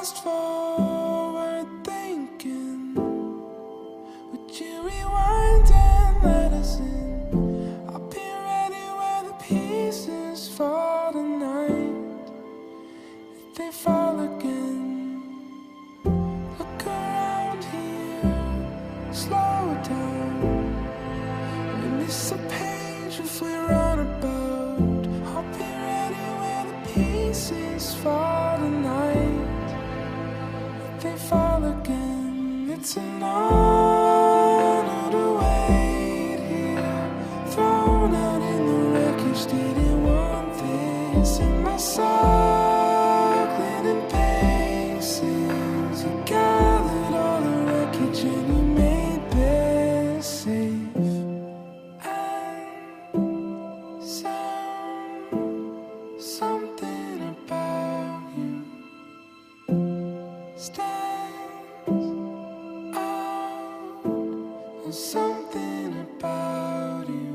fast forward thinking? Would you rewind and let us in? I'll be ready where the pieces fall tonight, if they fall again. Look around here, slow down. We miss a page if we run about. I'll be ready where the pieces fall tonight, if they fall again. It's an honor to wait here, thrown out in the wreckage. Didn't want this in my cycling and paces. You gathered all the wreckage and you made beds safe. And something about you stands out. There's something about you.